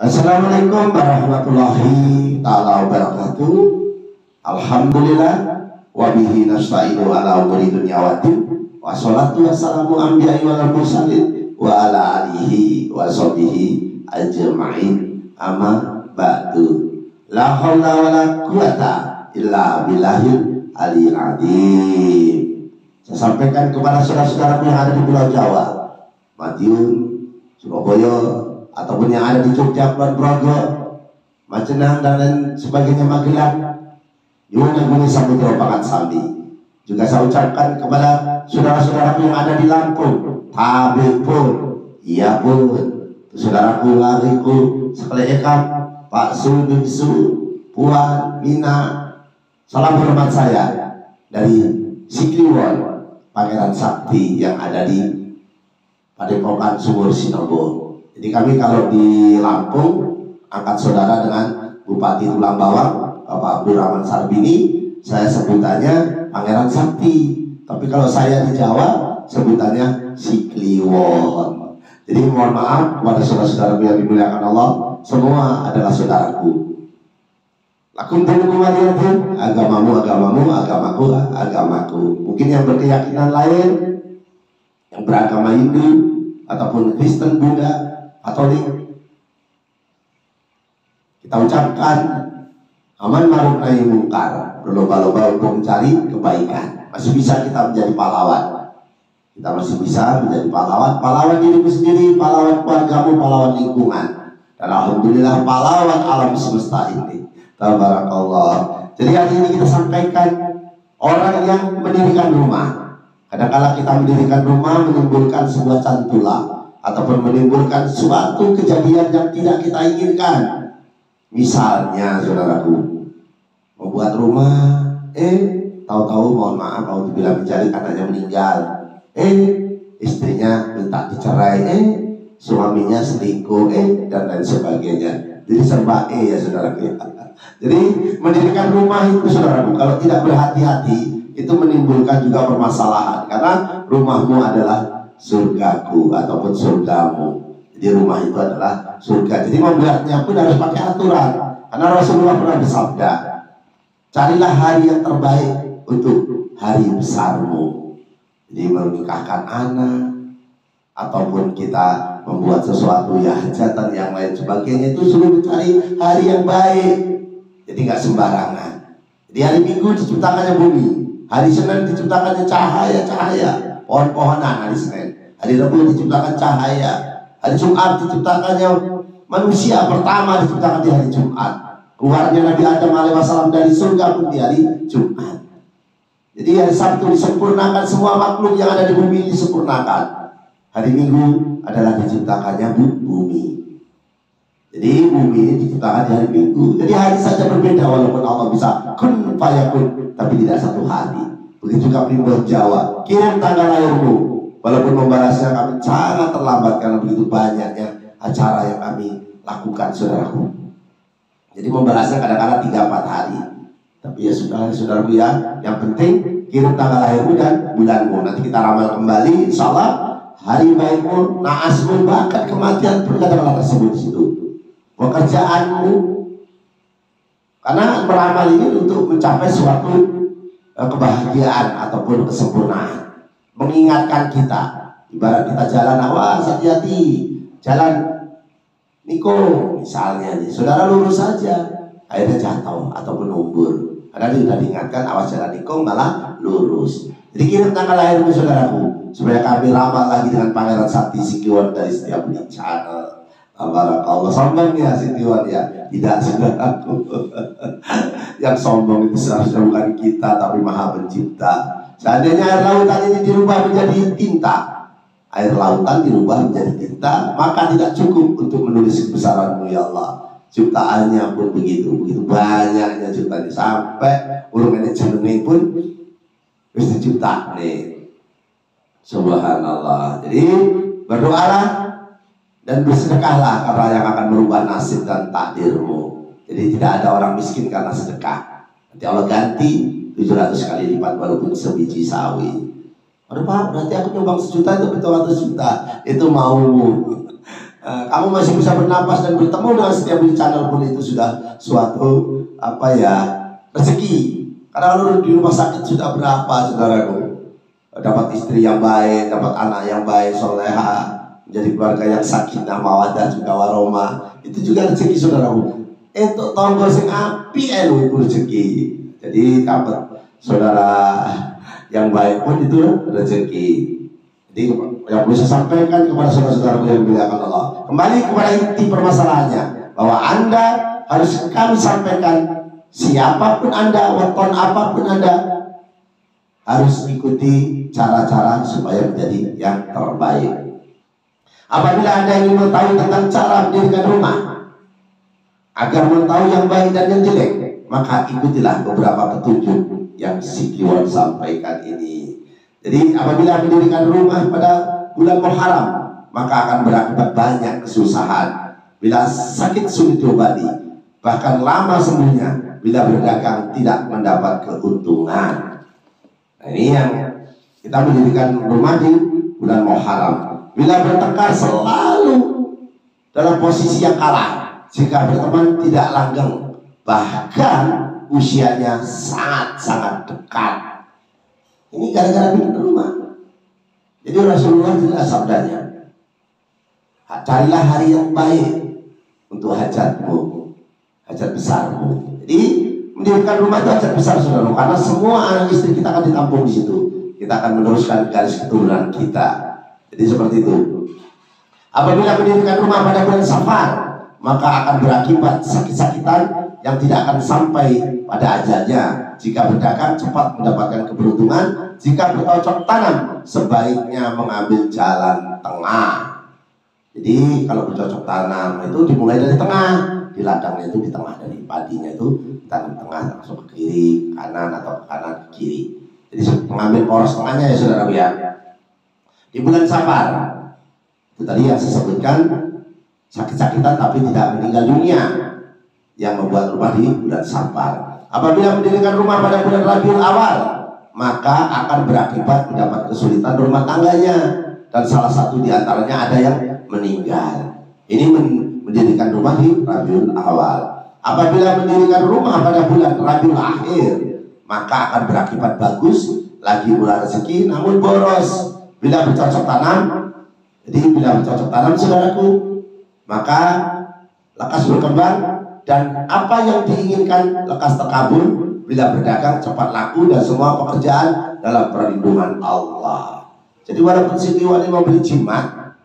Assalamualaikum warahmatullahi ta'ala wabarakatuh. Alhamdulillah wabihi nasta'inu ala umuri dunya waddin. Wassalatu wassalamu anbiya'i wal mursalin wa ala alihi wa sahbihi ajma'in. Amma ba'du. La haula wa la quwata illa billahil aliyil azim. Saya sampaikan kepada saudara-saudaraku yang ada di Pulau Jawa, Madiun, Surabaya, ataupun yang ada di Jogja, Progo, Majenang dan lain sebagainya, Magelang, Yunan Gunung Samudra Pangat Sambi. Juga saya ucapkan kepada saudara-saudaraku yang ada di Lampung, Tabe pun, iya pun, saudaraku lariku, sekali ekam, Pak Su, Biksu, Puan, Mina, salam hormat saya dari Sikliwon, Pangeran Sakti yang ada di Padepokan Sumur Sinobo. Jadi kami kalau di Lampung angkat saudara dengan Bupati Tulang Bawang Bapak Abdurrahman Sarbini, saya sebutannya Pangeran Sakti. Tapi kalau saya di Jawa sebutannya Sikliwon. Jadi mohon maaf kepada saudara-saudara yang dimuliakan Allah, semua adalah saudaraku. Lakum dinukum waliyadin, agamamu agamamu, agamaku agamaku. Mungkin yang berkeyakinan lain, yang beragama Hindu ataupun Kristen, Buddha, Katolik, kita ucapkan aman ma'ruf nahi mungkar, berlomba-lomba untuk mencari kebaikan. Masih bisa kita menjadi pahlawan. Kita masih bisa menjadi pahlawan, pahlawan dirimu sendiri, pahlawan keluargamu, pahlawan lingkungan. Dan alhamdulillah pahlawan alam semesta ini. Tabarakallah. Jadi hari ini kita sampaikan orang yang mendirikan rumah. Kadang-kala kita mendirikan rumah menimbulkan sebuah cantula ataupun menimbulkan suatu kejadian yang tidak kita inginkan. Misalnya saudaraku membuat rumah, tahu-tahu mohon maaf kalau dibilang mencari anaknya meninggal, istrinya minta dicerai, suaminya selingkuh, dan lain sebagainya. Jadi serba ya saudaraku. Jadi mendirikan rumah itu saudaraku kalau tidak berhati-hati itu menimbulkan juga permasalahan, karena rumahmu adalah surgaku ataupun surgamu. Jadi rumah itu adalah surga. Jadi membuatnya pun harus pakai aturan, karena Rasulullah pernah bersabda, carilah hari yang terbaik untuk hari besarmu. Jadi menikahkan anak ataupun kita membuat sesuatu ya hajatan yang lain sebagainya, itu suruh mencari hari yang baik. Jadi nggak sembarangan. Jadi hari Minggu diciptakannya bumi, hari Senin diciptakannya cahaya, pohon-pohonan hari Senin. Hari Rabu diciptakan cahaya, hari Jumat diciptakannya manusia pertama diciptakan di hari Jumat. Keluarnya Nabi Adam alaihissalam dari surga pun di hari Jumat. Jadi hari Sabtu disempurnakan, semua makhluk yang ada di bumi disempurnakan. Hari Minggu adalah diciptakannya bumi. Jadi bumi ini diciptakan di hari Minggu. Jadi hari saja berbeda, walaupun Allah bisa kun fayakun, tapi tidak satu hari. Begitu juga primbon Jawa, kirim tanggal lahirmu, walaupun membalasnya kami sangat terlambat karena begitu banyaknya acara yang kami lakukan saudaraku. Jadi membalasnya kadang-kadang 3-4 hari. Tapi ya sudah saudaraku ya, yang penting kirim tanggal lahirmu dan bulanmu. Nanti kita ramal kembali, insya Allah hari baikmu, naasmu, bahkan kematian pun katakanlah tersebut di situ. Pekerjaanmu, karena beramal ini untuk mencapai suatu kebahagiaan ataupun kesempurnaan. Mengingatkan kita, ibarat kita jalan, awas hati-hati, jalan Niko misalnya nih, saudara lurus saja, akhirnya jatuh ataupun umbur. Karena dia sudah diingatkan, awas jalan Niko malah lurus. Jadi kirim tanggal lahirmu saudaraku, supaya kami ramal lagi dengan Pangeran Sakti Sikliwon dari setiap channel. Barakallah. Sombong ya Sikliwon ya? Tidak saudaraku. Yang sombong itu seharusnya bukan kita, tapi Maha Pencipta. Seandainya air lautan ini dirubah menjadi tinta, air lautan dirubah menjadi tinta, maka tidak cukup untuk menulis kebesaranmu ya Allah. Ciptaannya pun begitu banyaknya ciptaannya, sampai ulung ini jenenge pun harus dicipta nih. Subhanallah. Jadi berdoalah dan bersedekahlah, karena yang akan merubah nasib dan takdirmu. Jadi tidak ada orang miskin karena sedekah. Nanti Allah ganti 700 kali lipat walaupun sebiji sawi. Aduh Pak, berarti aku nyumbang 1 juta itu betul 100 juta. Itu maumu. Kamu masih bisa bernapas dan bertemu dengan setiap channel pun itu sudah suatu rezeki. Karena kalau di rumah sakit sudah berapa saudaraku, dapat istri yang baik, dapat anak yang baik, soleha, menjadi keluarga yang sakinah mawaddah juga warahmah, itu juga rezeki saudaraku. Untuk tonggo sing api itu rezeki. Jadi dapat saudara yang baik pun itu rezeki. Jadi yang bisa sampaikan kepada saudara-saudara yang dimuliakan Allah, kembali kepada inti permasalahannya, bahwa Anda harus kami sampaikan, siapapun Anda, weton apapun Anda, harus ikuti cara-cara supaya menjadi yang terbaik. Apabila Anda ingin mengetahui tentang cara mendirikan rumah, agar mengetahui yang baik dan yang jelek, maka ikutilah beberapa petunjuk yang si Kiwon sampaikan ini. Jadi apabila mendirikan rumah pada bulan Muharram, maka akan berakibat banyak kesusahan. Bila sakit sulit diobati, bahkan lama sembuhnya bila berdagang tidak mendapat keuntungan. Nah, ini yang kita mendirikan rumah di bulan Muharram. Bila bertengkar selalu dalam posisi yang kalah, jika berteman tidak langgeng, bahkan usianya sangat-sangat dekat. Ini gara-gara bikin rumah. Jadi Rasulullah jelas sabdanya, carilah hari yang baik untuk hajatmu, hajat besarmu. Jadi mendirikan rumah itu hajat besar saudara, karena semua anak istri kita akan ditampung di situ. Kita akan meneruskan garis keturunan kita. Jadi seperti itu. Apabila mendirikan rumah pada bulan Safar, maka akan berakibat sakit-sakitan yang tidak akan sampai pada ajalnya. Jika berdagang cepat mendapatkan keberuntungan, jika bercocok tanam sebaiknya mengambil jalan tengah. Jadi kalau bercocok tanam itu dimulai dari tengah, di ladangnya itu di tengah, dari padinya itu tanam tengah, langsung ke kiri, kanan atau ke kanan ke kiri. Jadi mengambil poros tengahnya ya saudara ya. Di bulan Safar itu tadi yang saya sebutkan, sakit-sakitan tapi tidak meninggal dunia, yang membuat rumah di bulan Safar. Apabila mendirikan rumah pada bulan Rabiul Awal, maka akan berakibat mendapat kesulitan rumah tangganya, dan salah satu diantaranya ada yang meninggal. Ini mendirikan rumah di Rabiul Awal. Apabila mendirikan rumah pada bulan Rabiul Akhir, maka akan berakibat bagus, lagi murah rezeki, namun boros bila bercocok tanam. Jadi bila bercocok tanam saudaraku, maka lekas berkembang, dan apa yang diinginkan lekas terkabul. Bila berdagang cepat laku, dan semua pekerjaan dalam perlindungan Allah. Jadi walaupun si Kiwani membeli jimat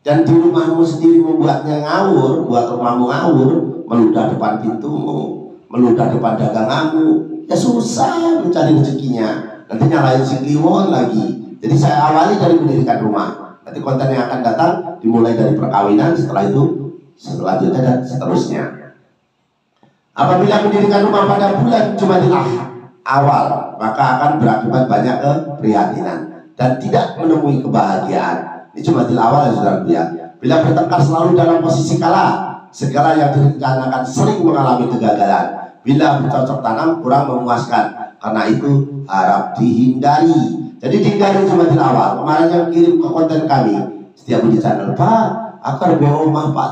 dan di rumahmu sendiri membuatnya ngawur, buat rumahmu ngawur, meludah depan pintumu, meludah depan daganganmu, ya susah mencari rezekinya. Nanti nyalain si Kliwon lagi. Jadi saya awali dari mendirikan rumah. Nanti konten yang akan datang dimulai dari perkawinan, setelah itu selanjutnya dan seterusnya. Apabila mendirikan rumah pada bulan Jumadil Awal, maka akan berakibat banyak keprihatinan dan tidak menemui kebahagiaan. Ini Jumadil Awal ya saudara ya. Bila bertengkar selalu dalam posisi kalah, segala yang direncanakan sering mengalami kegagalan. Bila bercocok tanam kurang memuaskan, karena itu harap dihindari. Jadi dihindari Jumadil Awal. Kemarin yang kirim ke konten kami setiap di channel, Pak, akar BO Pak,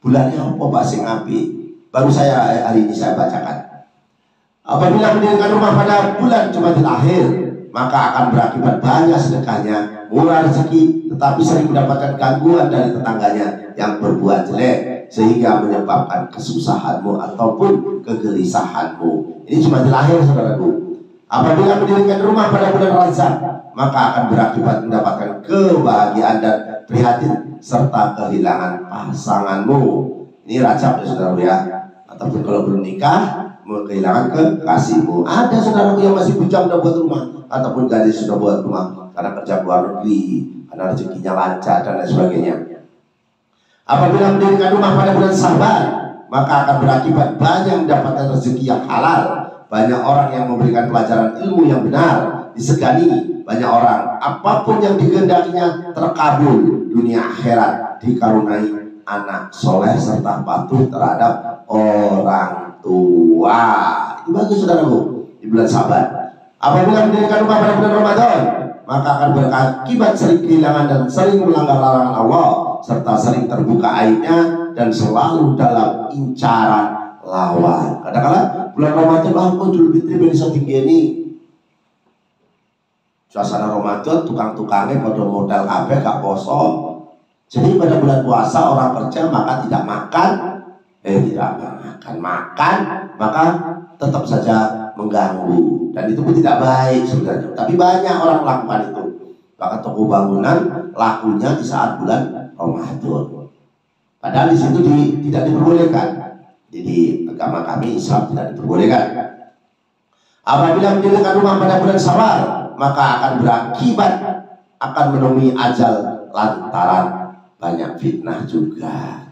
bulannya apa Pak sing api? Baru saya hari ini saya bacakan. Apabila mendirikan rumah pada bulan Jumadil Akhir, maka akan berakibat banyak sedekahnya, murah rezeki, tetapi sering mendapatkan gangguan dari tetangganya yang berbuat jelek, sehingga menyebabkan kesusahanmu ataupun kegelisahanmu. Ini Jumadil Akhir saudaraku. Apabila mendirikan rumah pada bulan Rajab, maka akan berakibat mendapatkan kebahagiaan dan prihatin serta kehilangan pasanganmu. Ini Rajab ya saudara ya. Ataupun kalau belum nikah, kehilangan kekasihmu. Ada saudaraku yang masih bujang sudah buat rumah, ataupun gadis sudah buat rumah karena kerja luar negeri, karena rezekinya lancar dan lain sebagainya. Apabila mendirikan rumah pada bulan Sabar, maka akan berakibat banyak mendapatkan rezeki yang halal. Banyak orang yang memberikan pelajaran ilmu yang benar, disegani banyak orang. Apapun yang dikehendakinya terkabul, dunia akhirat dikarunai anak soleh serta patuh terhadap orang tua. Itu bagus saudaraku di bulan Sabar. Apabila mendirikan rumah pada bulan Ramadan, maka akan berakibat sering kehilangan dan sering melanggar larangan Allah. serta sering terbuka aibnya dan selalu dalam incaran lawan. Kadang-kadang bulan Ramadan aku Idul Fitri ben iso tinggi suasana Ramadan tukang-tukangnya pada modal kabeh gak poso. Jadi pada bulan puasa orang kerja maka tidak makan, maka tetap saja mengganggu dan itu pun tidak baik sebenarnya. Tapi banyak orang melakukan itu. Bahkan toko bangunan lakunya di saat bulan Ramadan. Padahal di situ tidak diperbolehkan. Jadi agama kami Islam tidak diperbolehkan. Apabila mendirikan rumah pada bulan Syawal, maka akan berakibat akan menemui ajal lantaran banyak fitnah juga.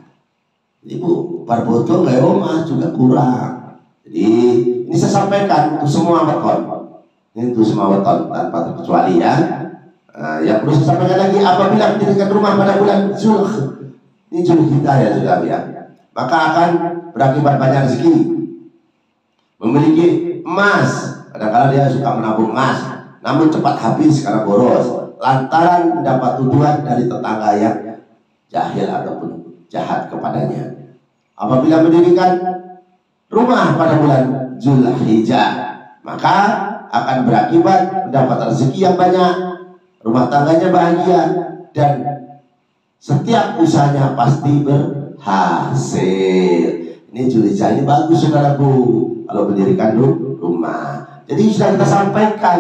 Ibu parboto nggak omah juga kurang. Jadi ini saya sampaikan untuk semua weton. Ini untuk semua weton tanpa terkecuali ya. Yang perlu saya sampaikan lagi, apabila mendirikan rumah pada bulan Zulhijjah ya sudah ya, maka akan berakibat banyak rezeki. Memiliki emas, kadang-kadang dia suka menabung emas, namun cepat habis karena boros, lantaran mendapat tuduhan dari tetangga yang jahil ataupun jahat kepadanya. Apabila mendirikan rumah pada bulan Zulhijjah, maka akan berakibat mendapat rezeki yang banyak, rumah tangganya bahagia, dan setiap usahanya pasti berhasil. Ini Zulhijjah ini bagus saudaraku kalau mendirikan rumah. Jadi sudah kita sampaikan,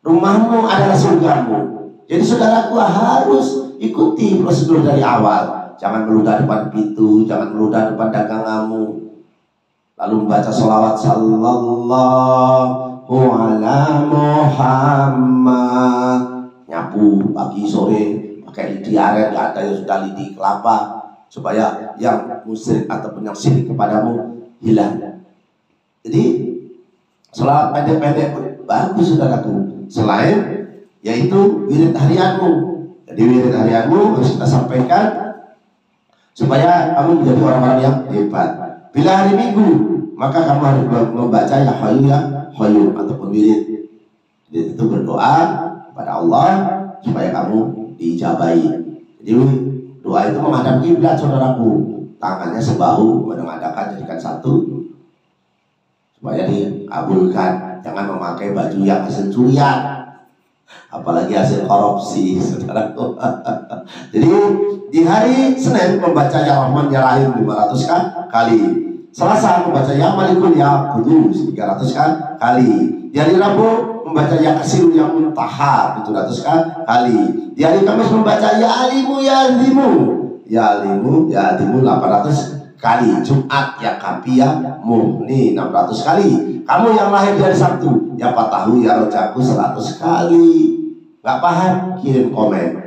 rumahmu adalah surgamu. Jadi saudaraku harus ikuti prosedur dari awal. Jangan meludah depan pintu, jangan meludah depan daganganmu. Lalu membaca sholawat sallallahu ala Muhammad. Nyapu pagi sore pakai lidi aren, nggak ada yang sudah lidi kelapa, supaya yang musyrik ataupun yang syirik kepadamu hilang. Jadi sholawat pendek-pendek pun bagus saudaraku. Selain yaitu wirid harianmu. Jadi wirid harianmu harus kita sampaikan supaya kamu menjadi orang-orang yang hebat. Bila hari Minggu, maka kamu harus membaca ya Hayyu ya Qayyum ataupun wirid. Jadi itu berdoa kepada Allah supaya kamu diijabahi. Jadi doa itu menghadap kiblat saudaraku. Tangannya sebahu menengadahkan jadikan satu supaya dikabulkan. Jangan memakai baju yang hasil curian, apalagi hasil korupsi saudaraku. Jadi di hari Senin membaca ya Rahman ya Rahim 500 kali. Selasa membaca ya Malikul ya Qudus 300 kali. Di hari Rabu membaca ya Kasir ya Muntaha 700 kali. Di hari Kamis membaca ya Alimu ya Azimu, ya Alimu ya Azimu 800 kali. Jumat ya Kafi ya Muhni 600 kali. Kamu yang lahir di hari Sabtu ya Fatahu ya Rojaku 100 kali. Gak paham? Kirim komen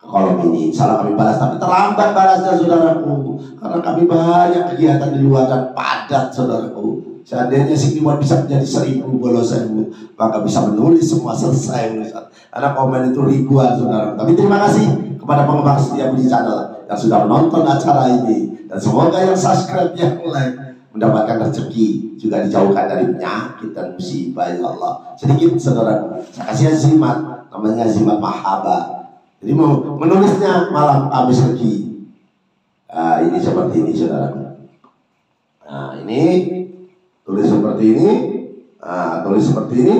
ke kolom ini, insya Allah kami balas, tapi terlambat balasnya saudaraku, karena kami banyak kegiatan di luar dan padat saudaraku. Seandainya si Kliwon bisa menjadi 1000 bolos 1000, maka bisa menulis semua selesai Ustaz. Karena komen itu ribuan saudara. Tapi terima kasih kepada pengembang setia Budi Channel yang sudah menonton acara ini, dan semoga yang subscribe, yang like mendapatkan rezeki, juga dijauhkan dari penyakit dan musibah ya Allah. Sedikit saudara, saya kasih azimat, namanya azimat mahaba. Jadi menulisnya malam Kamis Legi. Ini seperti ini saudara. Nah ini tulis seperti ini, tulis seperti ini.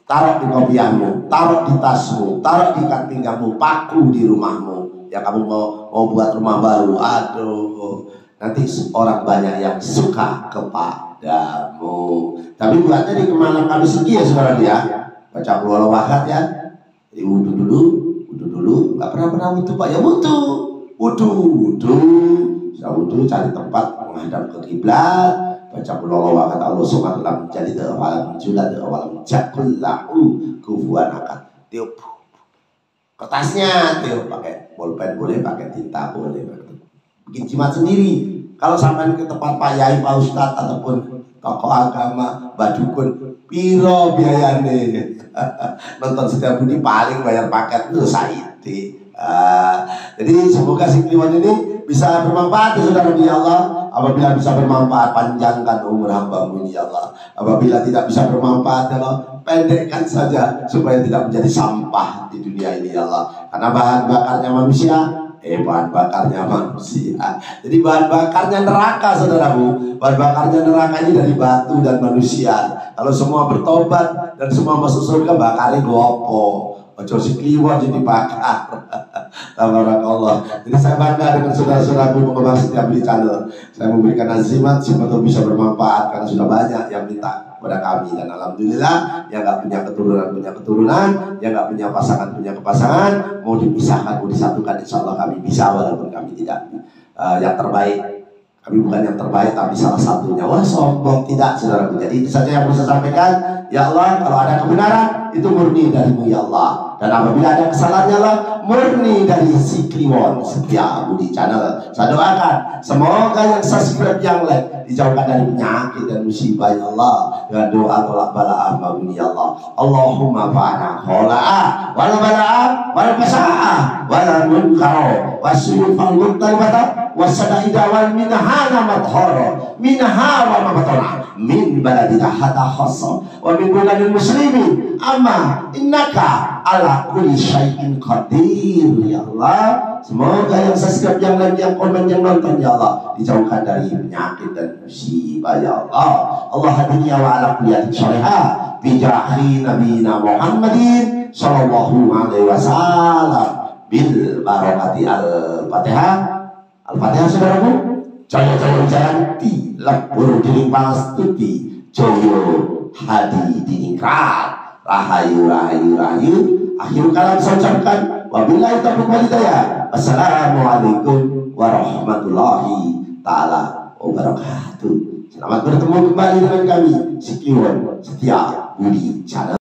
Taruh di kopiahmu, taruh di tasmu, taruh di ikat pinggangmu, paku di rumahmu. Ya kamu mau buat rumah baru, aduh, nanti orang banyak yang suka kepadamu. Tapi buatnya di malam Kamis Legi ya saudara ya. Baca Qul Huwallahu ya. Jadi wudhu dulu, nggak pernah wudhu Pak ya, wudhu, cari tempat menghadap ke kiblat, baca Qul Huwallahu ahad Allahu samad lam yalid walam yulad walam yakul lahu kufuwan ahad. Tiup kertasnya, tiup pakai bolpen boleh, pakai tinta boleh, bikin jimat sendiri. Kalau sampai ke tempat Pak Yai, Pak Ustadz ataupun tokoh agama, badukun, piro biayane. Nonton Setia Budi paling bayar paket itu Saidi. Jadi semoga si Kliwon ini bisa bermanfaat ya saudara ya Allah. Apabila bisa bermanfaat, panjangkan umur hambamu ini ya Allah. Apabila tidak bisa bermanfaat ya Allah, pendekkan saja supaya tidak menjadi sampah di dunia ini ya Allah. Karena bahan bakarnya manusia, bahan bakarnya manusia. Jadi bahan bakarnya neraka saudaraku. Bahan bakarnya neraka ini dari batu dan manusia. Kalau semua bertobat dan semua masuk surga, bakarnya gopo. Ojo si Kliwon jadi bakar. Tabarakallah. Jadi saya bangga dengan saudara-saudaraku penggemar Setia Budi Channel. Saya memberikan azimat, siapa tahu bisa bermanfaat karena sudah banyak yang minta kepada kami, dan alhamdulillah yang nggak punya keturunan, yang nggak punya pasangan, mau dipisahkan, mau disatukan, insya Allah kami bisa, walaupun kami tidak yang terbaik. Kami bukan yang terbaik, tapi salah satunya. Wah sombong, tidak saudaraku. Jadi itu saja yang bisa saya sampaikan. Ya Allah, kalau ada kebenaran itu murni darimu ya Allah. Dan apabila ada kesalahannya Allah, murni dari si Kliwon Setia Budi Channel. Saya doakan semoga yang subscribe, yang like, dijauhkan dari penyakit dan musibah ya Allah, dengan doa tolak balaa ini ya Allah. Allahumma fa'ana khola'a wal balaa wal pasa'ah wal munkaro wasyufal muttalibata wasadaidah wal minahana madhara minha wa mabatana min baladina hatta khassa wa min buladil muslimin amma innaka ala kulli syai'in qadir ya Allah. Semoga yang subscribe, yang like, yang komen, yang nonton ya Allah, dijauhkan dari penyakit dan musibah ya Allah. Allah hadinya wa ala kulliyatin syarihah bijahi nabina Muhammadin sallallahu alaihi wasallam bil barakati al-fatihah. Al-fatihah saudaraku. Jaya-jaya jayanti lebur diring pastuti joyo hadi diningrat rahayu rahayu rahayu. Akhir kalam saya ucapkan wabillahi taufiq wal hidayah. Assalamualaikum warahmatullahi taala wabarakatuh. Selamat bertemu kembali dengan kami si Kliwon Setia Budi Channel.